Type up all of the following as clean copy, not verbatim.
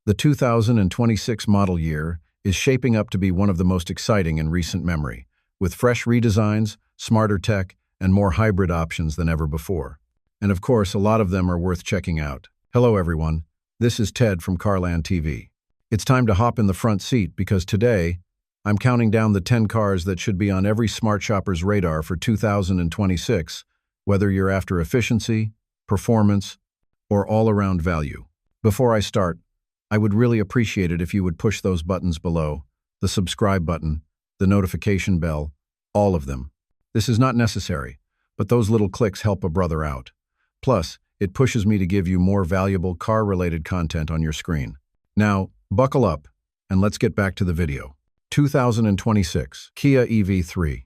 The 2026 model year is shaping up to be one of the most exciting in recent memory, with fresh redesigns, smarter tech, and more hybrid options than ever before. And of course, a lot of them are worth checking out. Hello everyone, this is Ted from CarlandTV. It's time to hop in the front seat because today, I'm counting down the 10 cars that should be on every smart shopper's radar for 2026, whether you're after efficiency, performance, or all-around value. Before I start, I would really appreciate it if you would push those buttons below, the subscribe button, the notification bell, all of them. This is not necessary, but those little clicks help a brother out. Plus, it pushes me to give you more valuable car-related content on your screen. Now, buckle up, and let's get back to the video. 2026 Kia EV3.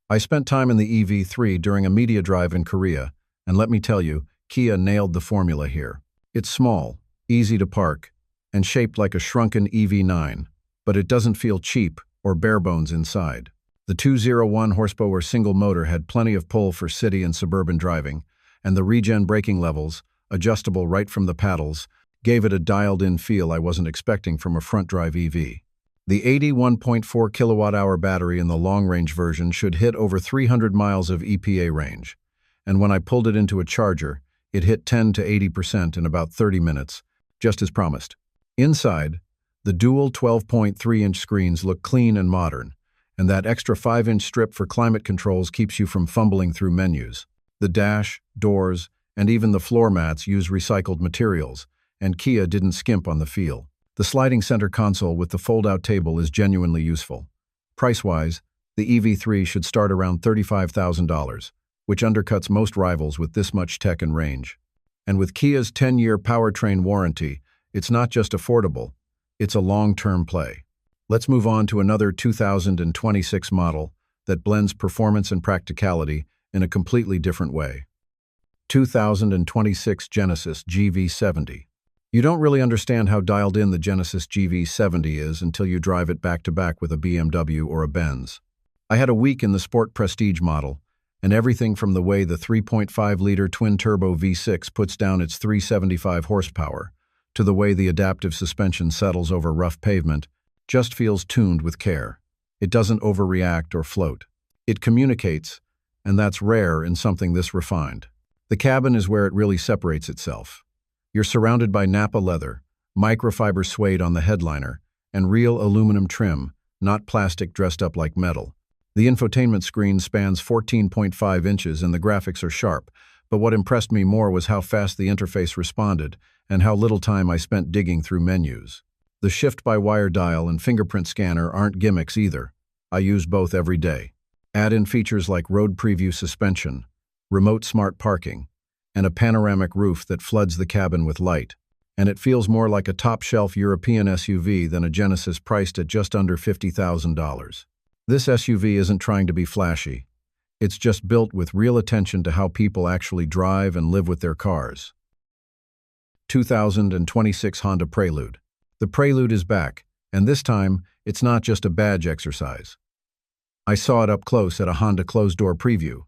I spent time in the EV3 during a media drive in Korea, and let me tell you, Kia nailed the formula here. It's small, easy to park, and shaped like a shrunken EV9, but it doesn't feel cheap or bare-bones inside. The 201 horsepower single motor had plenty of pull for city and suburban driving, and the regen braking levels, adjustable right from the paddles, gave it a dialed-in feel I wasn't expecting from a front-drive EV. The 81.4 kilowatt-hour battery in the long-range version should hit over 300 miles of EPA range, and when I pulled it into a charger, it hit 10 to 80% in about 30 minutes, just as promised. Inside, the dual 12.3-inch screens look clean and modern, and that extra 5-inch strip for climate controls keeps you from fumbling through menus. The dash, doors, and even the floor mats use recycled materials, and Kia didn't skimp on the feel. The sliding center console with the fold-out table is genuinely useful. Price-wise, the EV3 should start around $35,000, which undercuts most rivals with this much tech and range. And with Kia's 10-year powertrain warranty, it's not just affordable, it's a long-term play. Let's move on to another 2026 model that blends performance and practicality in a completely different way. 2026 Genesis GV70. You don't really understand how dialed in the Genesis GV70 is until you drive it back-to-back with a BMW or a Benz. I had a week in the Sport Prestige model, and everything from the way the 3.5-liter twin-turbo V6 puts down its 375 horsepower, to the way the adaptive suspension settles over rough pavement, just feels tuned with care. It doesn't overreact or float. It communicates, and that's rare in something this refined. The cabin is where it really separates itself. You're surrounded by Nappa leather, microfiber suede on the headliner, and real aluminum trim, not plastic dressed up like metal. The infotainment screen spans 14.5 inches and the graphics are sharp, but what impressed me more was how fast the interface responded and how little time I spent digging through menus. The shift-by-wire dial and fingerprint scanner aren't gimmicks either. I use both every day. Add in features like road preview suspension, remote smart parking, and a panoramic roof that floods the cabin with light, and it feels more like a top-shelf European SUV than a Genesis priced at just under $50,000. This SUV isn't trying to be flashy. It's just built with real attention to how people actually drive and live with their cars. 2026 Honda Prelude. The Prelude is back, and this time, it's not just a badge exercise. I saw it up close at a Honda closed-door preview,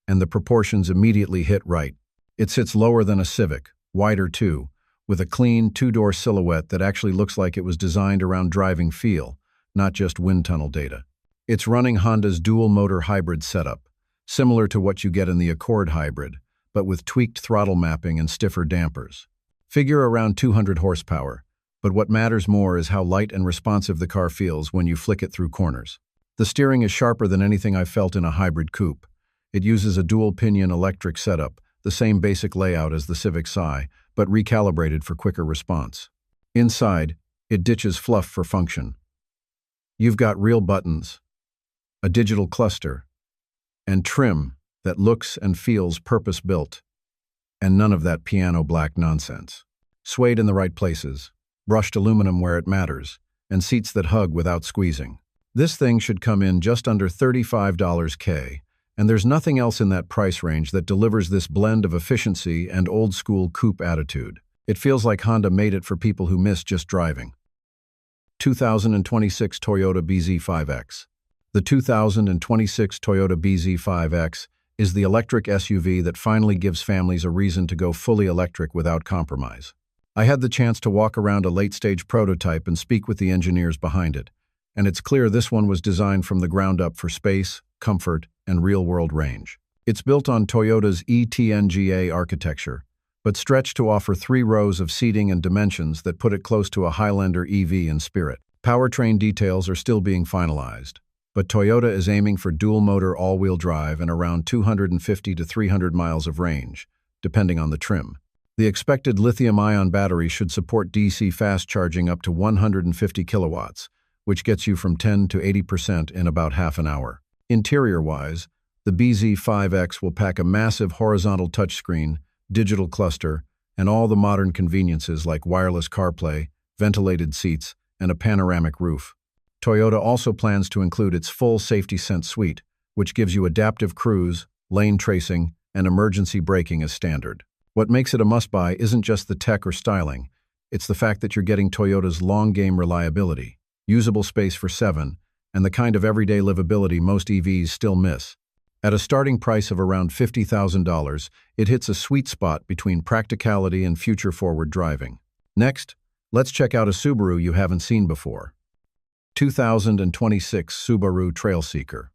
and the proportions immediately hit right. It sits lower than a Civic, wider too, with a clean two-door silhouette that actually looks like it was designed around driving feel, not just wind tunnel data. It's running Honda's dual-motor hybrid setup, similar to what you get in the Accord hybrid, but with tweaked throttle mapping and stiffer dampers. Figure around 200 horsepower, but what matters more is how light and responsive the car feels when you flick it through corners. The steering is sharper than anything I've felt in a hybrid coupe. It uses a dual-pinion electric setup, the same basic layout as the Civic Si, but recalibrated for quicker response. Inside, it ditches fluff for function. You've got real buttons, a digital cluster, and trim that looks and feels purpose-built, and none of that piano black nonsense. Suede in the right places, brushed aluminum where it matters, and seats that hug without squeezing. This thing should come in just under $35K, and there's nothing else in that price range that delivers this blend of efficiency and old-school coupe attitude. It feels like Honda made it for people who miss just driving. 2026 Toyota BZ5X. The 2026 Toyota BZ5X is the electric SUV that finally gives families a reason to go fully electric without compromise. I had the chance to walk around a late-stage prototype and speak with the engineers behind it, and it's clear this one was designed from the ground up for space, comfort, and real-world range. It's built on Toyota's ETNGA architecture, but stretched to offer 3 rows of seating and dimensions that put it close to a Highlander EV in spirit. Powertrain details are still being finalized, but Toyota is aiming for dual-motor all-wheel drive and around 250 to 300 miles of range, depending on the trim. The expected lithium-ion battery should support DC fast charging up to 150 kilowatts, which gets you from 10 to 80% in about half an hour. Interior-wise, the BZ5X will pack a massive horizontal touchscreen, digital cluster, and all the modern conveniences like wireless CarPlay, ventilated seats, and a panoramic roof. Toyota also plans to include its full Safety Sense suite, which gives you adaptive cruise, lane tracing, and emergency braking as standard. What makes it a must-buy isn't just the tech or styling, it's the fact that you're getting Toyota's long-game reliability, usable space for 7, and the kind of everyday livability most EVs still miss. At a starting price of around $50,000, it hits a sweet spot between practicality and future-forward driving. Next, let's check out a Subaru you haven't seen before. 2026 Subaru Trailseeker.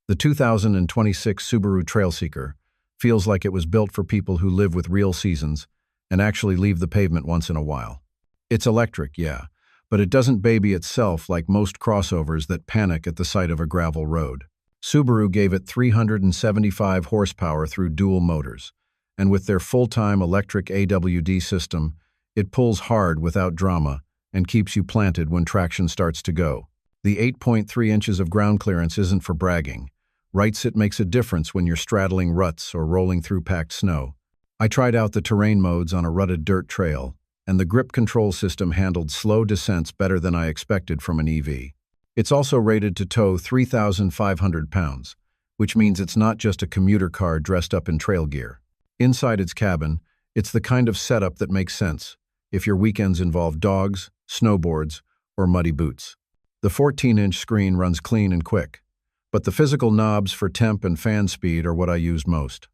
The 2026 Subaru Trailseeker feels like it was built for people who live with real seasons and actually leave the pavement once in a while. It's electric, yeah, but it doesn't baby itself like most crossovers that panic at the sight of a gravel road. Subaru gave it 375 horsepower through dual motors, and with their full-time electric AWD system, it pulls hard without drama and keeps you planted when traction starts to go. The 8.3 inches of ground clearance isn't for bragging. It makes a difference when you're straddling ruts or rolling through packed snow. I tried out the terrain modes on a rutted dirt trail, and the grip control system handled slow descents better than I expected from an EV. It's also rated to tow 3,500 pounds, which means it's not just a commuter car dressed up in trail gear. Inside its cabin, it's the kind of setup that makes sense if your weekends involve dogs, snowboards, or muddy boots. The 14-inch screen runs clean and quick, but the physical knobs for temp and fan speed are what I use most.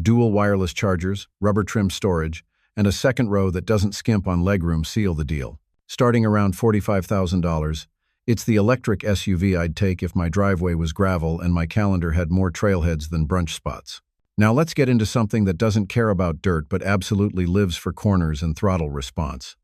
Dual wireless chargers, rubber-trimmed storage, and a second row that doesn't skimp on legroom seal the deal. Starting around $45,000, it's the electric SUV I'd take if my driveway was gravel and my calendar had more trailheads than brunch spots. Now let's get into something that doesn't care about dirt but absolutely lives for corners and throttle response.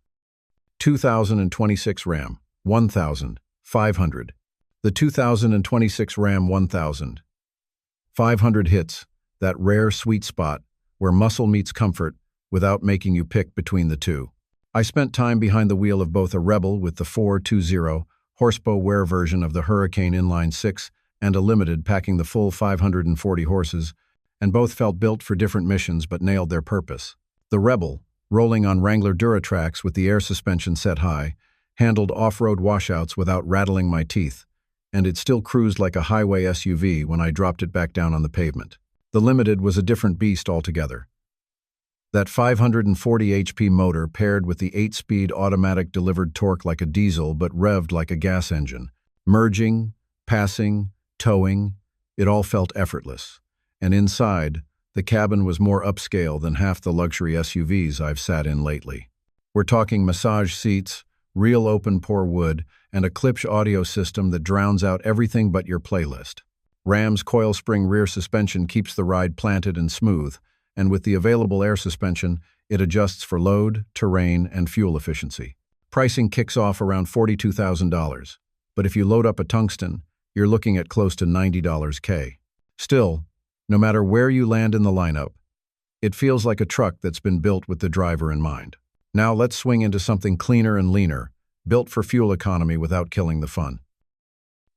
2026 Ram 1500. The 2026 Ram 1500 hits that rare sweet spot where muscle meets comfort without making you pick between the two. I spent time behind the wheel of both a Rebel with the 420 horsepower version of the Hurricane Inline-6 and a Limited packing the full 540 horses, and both felt built for different missions but nailed their purpose. The Rebel, rolling on Wrangler Duratrax with the air suspension set high, handled off-road washouts without rattling my teeth, and it still cruised like a highway SUV when I dropped it back down on the pavement. The Limited was a different beast altogether. That 540 HP motor paired with the 8-speed automatic delivered torque like a diesel but revved like a gas engine. Merging, passing, towing, it all felt effortless. And inside, the cabin was more upscale than half the luxury SUVs I've sat in lately. We're talking massage seats, real open-pore wood, and a Klipsch audio system that drowns out everything but your playlist. Ram's coil spring rear suspension keeps the ride planted and smooth, and with the available air suspension, it adjusts for load, terrain, and fuel efficiency. Pricing kicks off around $42,000, but if you load up a tungsten, you're looking at close to $90 K. Still, no matter where you land in the lineup, it feels like a truck that's been built with the driver in mind. Now let's swing into something cleaner and leaner, built for fuel economy without killing the fun.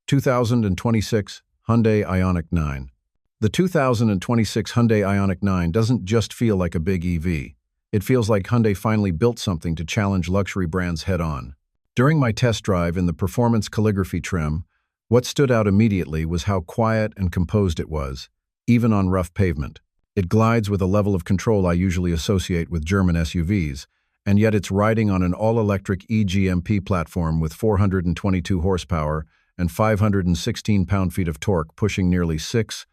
2026 Hyundai Ioniq 9. The 2026 Hyundai Ioniq 9 doesn't just feel like a big EV. It feels like Hyundai finally built something to challenge luxury brands head-on. During my test drive in the performance calligraphy trim, what stood out immediately was how quiet and composed it was, even on rough pavement. It glides with a level of control I usually associate with German SUVs, and yet it's riding on an all-electric eGMP platform with 422 horsepower and 516 pound-feet of torque pushing nearly 60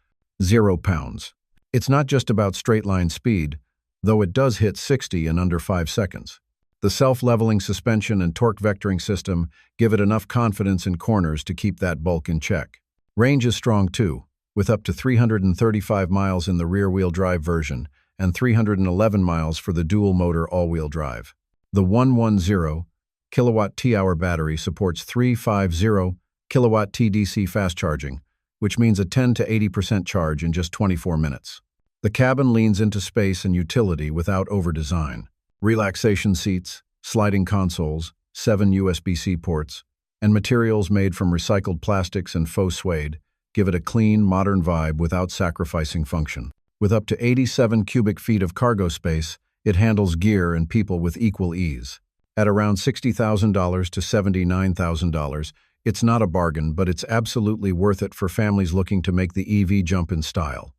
pounds. It's not just about straight-line speed, though it does hit 60 in under 5 seconds. The self-leveling suspension and torque vectoring system give it enough confidence in corners to keep that bulk in check. Range is strong too, with up to 335 miles in the rear-wheel drive version and 311 miles for the dual-motor all-wheel drive. The 110 kilowatt-hour battery supports 350 kilowatt DC fast charging, which means a 10 to 80% charge in just 24 minutes. The cabin leans into space and utility without over-design. Relaxation seats, sliding consoles, 7 USB-C ports, and materials made from recycled plastics and faux suede give it a clean, modern vibe without sacrificing function. With up to 87 cubic feet of cargo space, it handles gear and people with equal ease. At around $60,000 to $79,000, it's not a bargain, but it's absolutely worth it for families looking to make the EV jump in style.